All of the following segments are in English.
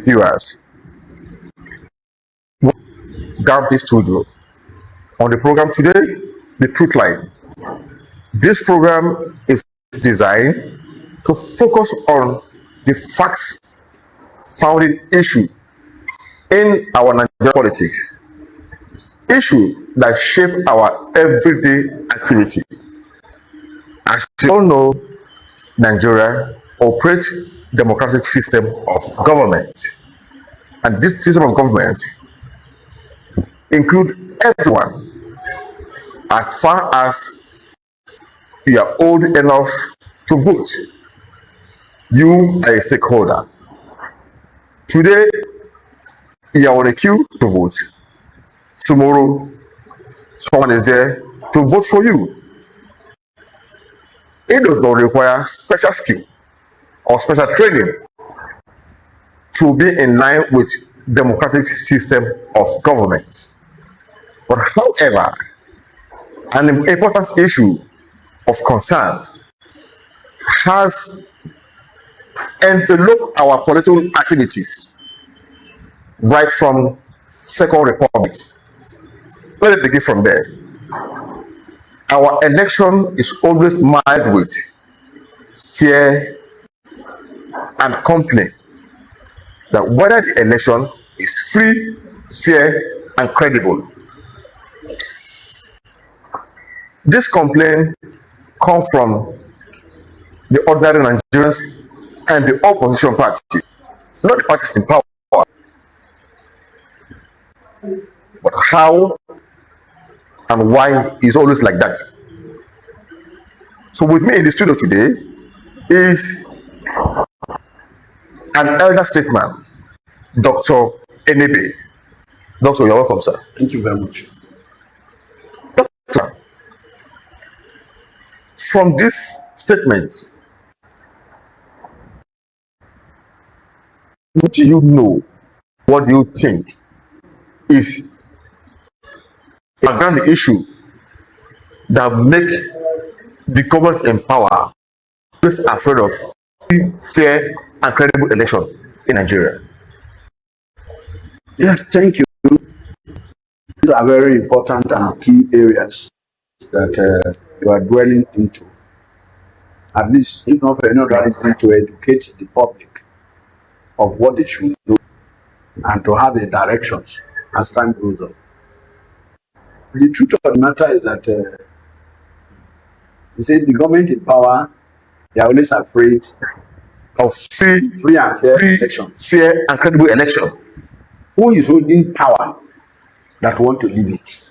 viewers, Gampi Studio. On the program today, The Truth Line. This program is designed to focus on the facts found in issue in our Nigerian politics, issue that shape our everyday activities. As you all know, Nigeria operates democratic system of government, and this system of government include everyone as far as you are old enough to vote. You are a stakeholder. Today, you are on a queue to vote. Tomorrow, someone is there to vote for you. It does not require special skill or special training to be in line with democratic system of government. But however, an important issue of concern has enveloped our political activities right from Second Republic. Let me begin from there. Our election is always marred with fear and complaint that whether the election is free, fair, and credible. This complaint comes from the ordinary Nigerians and the opposition party, not the parties in power. But how and why is always like that. So with me in the studio today is an elder statesman, Dr. Enebe. Doctor, you're welcome, sir. Thank you very much. Doctor, from this statement, what do you know? What do you think is a grand issue that make the government in power just afraid of fair and credible election in Nigeria? Yeah, thank you. These are very important and key areas that you are dwelling into. At least, if not for any other reason, to educate the public of what they should do and to have the directions as time goes on. The truth of the matter is that you see, the government in power, they are always afraid Of free and fair election. fair and credible election. Who is holding power that want to leave it?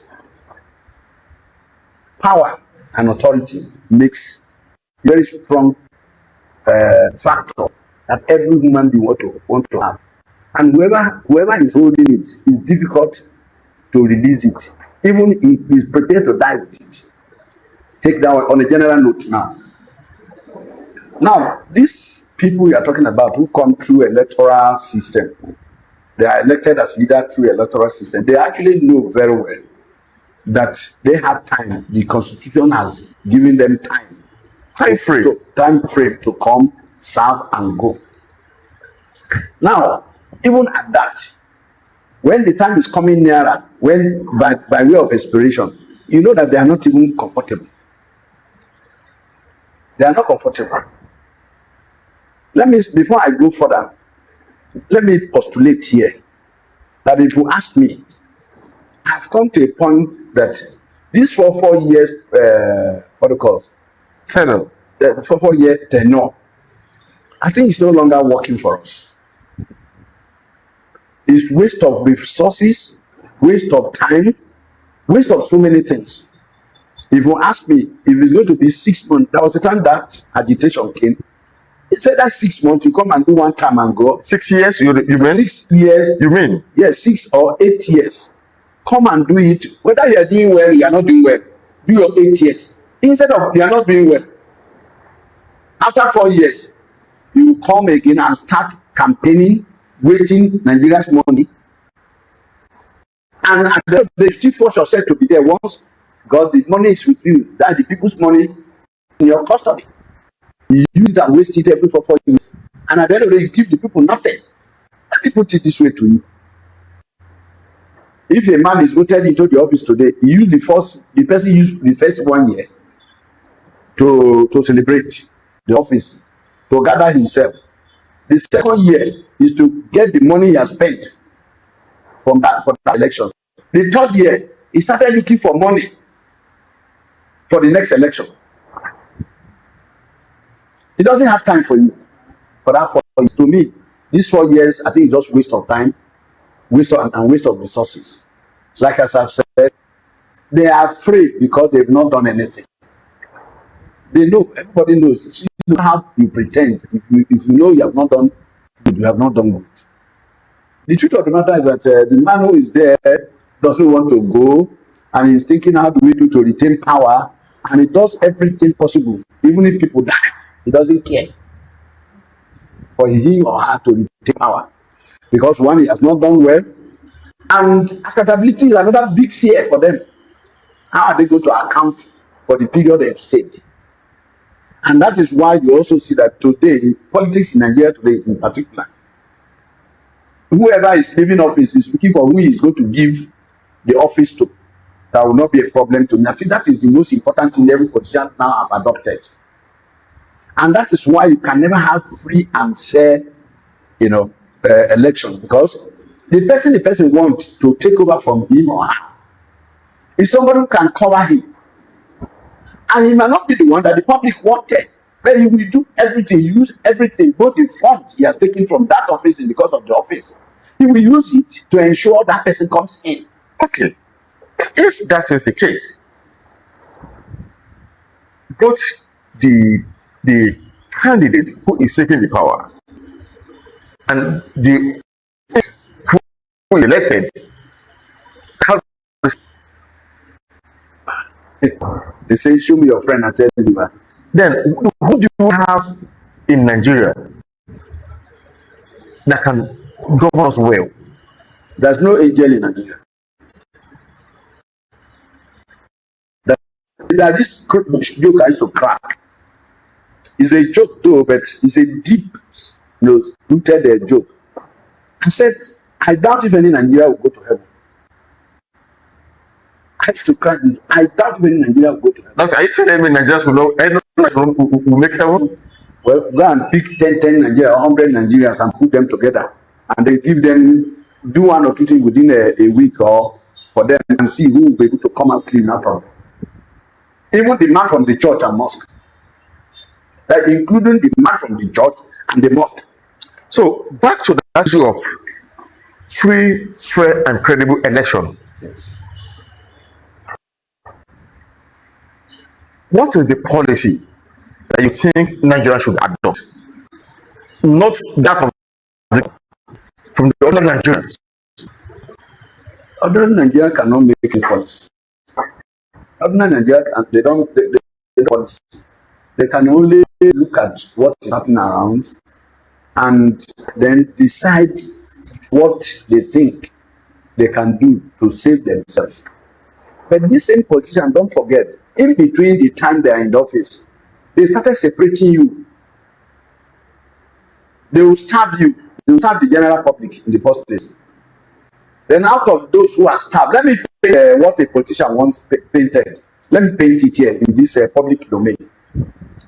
Power and authority makes very strong factor that every human being want to have. And whoever is holding it is difficult to release it, even if he's prepared to die with it. Take that on a general note now. Now, these people we are talking about who come through electoral system, they are elected as leader through electoral system. They actually know very well that they have time. The Constitution has given them time frame to come, serve, and go. Now, even at that, when the time is coming nearer, when by way of expiration, you know that they are not even comfortable. They are not comfortable. Before I go further, let me postulate here that if you ask me, I've come to a point that this 4 years, what do you call it? Tenure. 4 year tenure, I think it's no longer working for us. It's waste of resources, waste of time, waste of so many things. If you ask me, if it's going to be 6 months, there was a time that agitation came. He said that 6 months, you come and do one time and go. 6 years, you mean? 6 years. You mean? Yes, 6 or 8 years. Come and do it. Whether you are doing well, you are not doing well. Do your 8 years. Instead of you are not doing well. After 4 years, you come again and start campaigning, wasting Nigeria's money. And at the end, you still force yourself to be there once God, the money is with you. That the people's money in your custody. You use it and waste it every 4 years. And at the end of the day, you give the people nothing. Let me put it this way to you. If a man is voted into the office today, the person used the first 1 year to celebrate the office, to gather himself. The second year is to get the money he has spent for that election. The third year, he started looking for money for the next election. He doesn't have time for you. For that, to me, these 4 years, I think it's just waste of time, waste of resources. Like as I've said, they are afraid because they've not done anything. They know, everybody knows. If you know how you pretend, if you know you have not done good, you have not done good. The truth of the matter is that the man who is there doesn't want to go, and he's thinking, how do we do to retain power? And he does everything possible, even if people die. He doesn't care for him or her to retain power, because one, he has not done well, and accountability is another big fear for them. How are they going to account for the period they've stayed? And that is why you also see that today, politics in Nigeria today in particular, whoever is leaving office is looking for who is going to give the office to. That will not be a problem to me. I think that is the most important thing every politician now have adopted. And that is why you can never have free and fair, election, because the person wants to take over from him or her is somebody who can cover him. And he might not be the one that the public wanted, but he will do everything, use everything, both the funds he has taken from that office and because of the office. He will use it to ensure that person comes in. Okay. If that is the case, both the candidate who is seeking the power and the who elected have, they say, show me your friend and tell you that. Then who do you have in Nigeria that can govern us well? There's no angel in Nigeria. That this joke I used to crack. It's a joke though, but it's a deep, rooted joke. I said, I doubt if any Nigeria will go to heaven. I used to crack it. I doubt if any Nigeria will go to heaven. Okay, are you telling me Nigerians will make heaven? Well, go and pick 10 Nigerians, 100 Nigerians and put them together, and then give them, do one or two things within a week or for them, and see who will be able to come out clean out of it. Even the man from the church and mosque, including the man from the church and the mosque. So back to the issue of free, fair, and credible election. Yes. What is the policy that you think Nigeria should adopt? Not that of from the other Nigerians. Other Nigeria cannot make a policy. Other Nigeria, they don't policy. They can only look at what is happening around and then decide what they think they can do to save themselves. But these same politicians, don't forget, in between the time they are in the office, they started separating you. They will starve you. They will starve the general public in the first place. Then out of those who are starved, let me paint what a politician once painted. Let me paint it here in this public domain.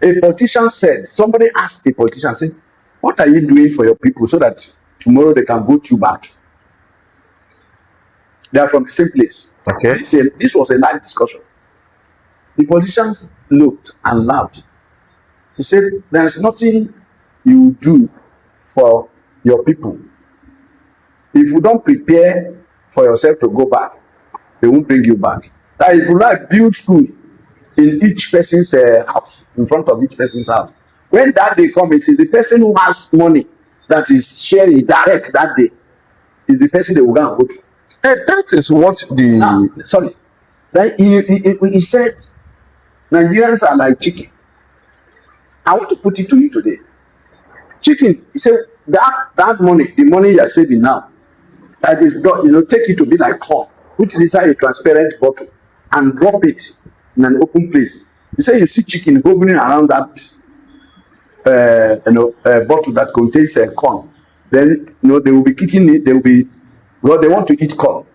A politician said, somebody asked a politician, said, what are you doing for your people so that tomorrow they can vote you back? They are from the same place. Okay. This was a live discussion. The politicians looked and laughed. He said, there is nothing you do for your people. If you don't prepare for yourself to go back, they won't bring you back. That if you like, build schools in each person's house, in front of each person's house. When that day comes, it is the person who has money that is sharing direct that day, is the person they will go and vote for. That is what the... Then he said, Nigerians are like chicken. I want to put it to you today. Chicken, he said, that money, the money you are saving now, that is, take it to be like corn, put it inside a transparent bottle and drop it in an open place. He said, you see chicken hovering around that bottle that contains corn. then they will be kicking it. They will be, well, they want to eat corn.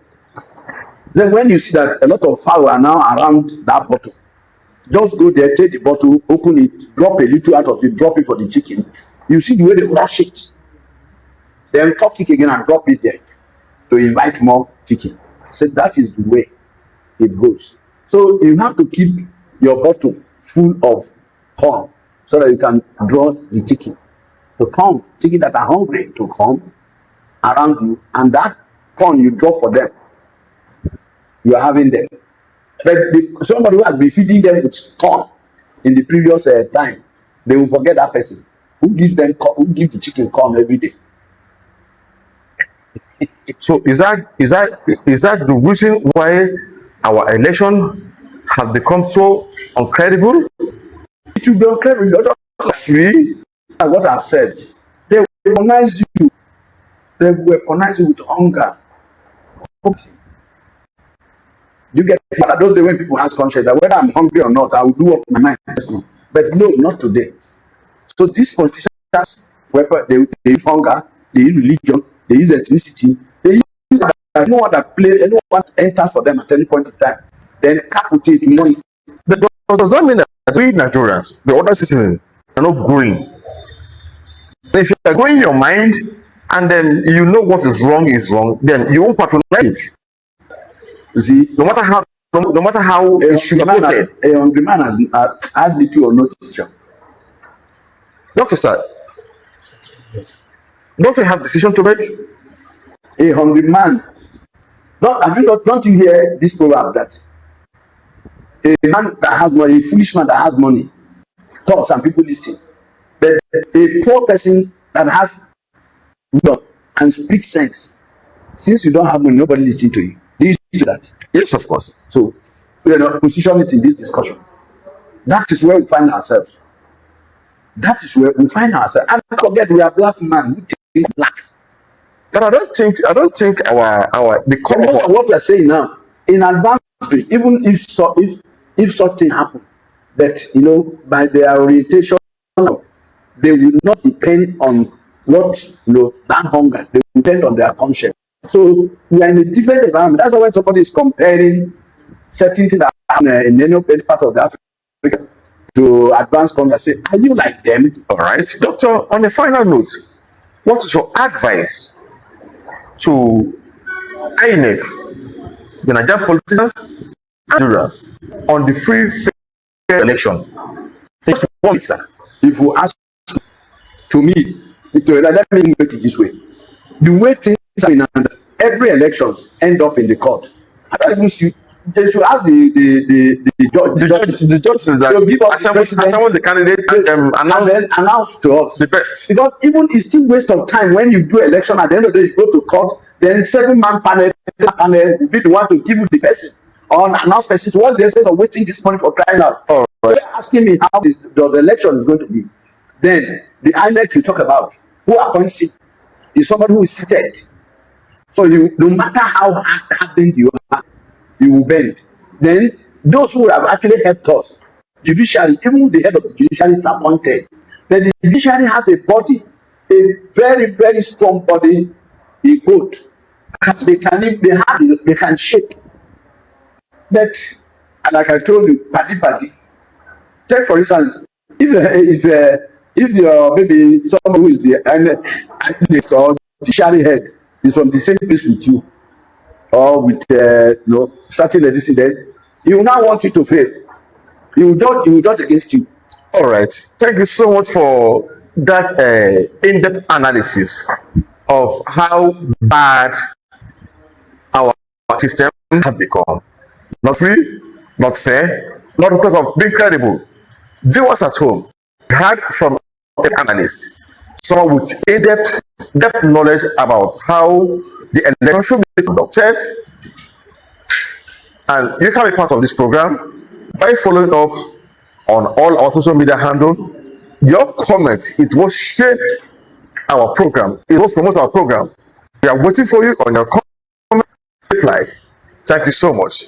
Then when you see that a lot of fowl are now around that bottle, just go there, take the bottle, open it, drop a little out of it, drop it for the chicken. You see the way they wash it. Then chop it again and drop it there to invite more chicken. So that is the way it goes. So you have to keep your bottle full of corn so that you can draw the chicken to come, chicken that are hungry to come around you, and that corn you drop for them, you are having them. But somebody who has been feeding them with corn in the previous time, they will forget that person who gives the chicken corn every day. So is that the reason why our election has become so incredible? It will be incredible. Free, what I've said. They weaponize you. They weaponize you with hunger. You get it? Those days when people have conscience that whether I'm hungry or not, I will do up my mind. But no, not today. So these politicians, they use hunger, they use religion, they use ethnicity, they use anyone that play, anyone that enters for them at any point in time. Then cap with it money. But does that mean that we Nigerians, the other citizens, are not growing? If you are growing your mind and then you know what is wrong, then you won't patronize it. You see, no matter how sugar-coated. A hungry man has little or no decision. Doctor, sir, don't you have decision to make? A hungry man. Don't you hear this proverb that a man that has money, a foolish man that has money, talks and people listen. But a poor person that has wisdom and speaks sense, since you don't have money, nobody listens to you. Do you see that? Yes, of course. So, position it in this discussion. That is where we find ourselves. That is where we find ourselves. And don't forget, we are black men. We think black. But I don't think the common of what we are saying now, in advance, even if such thing happen, that by their orientation, they will not depend on that hunger. They will depend on their conscience. So we are in a different environment. That's why when somebody is comparing certain things that happen in any part of the Africa to advanced countries, say, are you like them? All right, Doctor. On a final note, what is your advice to INEC, the Nigerian politicians, and jurors on the free, fair election? Just one, sir. If you ask to me, let me make it this way: the way things are in every elections end up in the court. I don't even see. They should ask the judges that give us someone the candidate announce to us the best. Because even it's still waste of time when you do election. At the end of the day, you go to court, then 7-man panel will be the one to give you the person or announce person. So what's the essence of wasting this money for crying out? Oh, right. You're asking me how the election is going to be. Then the INEC you talk about, who appoints it, is somebody who is seated. So no matter how hardened you are, you will bend. Then those who have actually helped us, judiciary, even the head of the judiciary is appointed. Then the judiciary has a body, a very, very strong body, a court. They can shake. But like I told you, paddy. Take for instance, if your maybe someone who is the INEC or judiciary head is from the same place with you, or with certain incident, he will not want you to fail. He will judge against you. All right. Thank you so much for that in-depth analysis of how bad our system has become. Not free, not fair, not to talk of being credible. Viewers at home heard from analysts, someone with in-depth knowledge about how the election should be conducted, and you can be part of this program by following up on all our social media handles. Your comment, it will shape our program, it will promote our program. We are waiting for you on your comment reply. Thank you so much.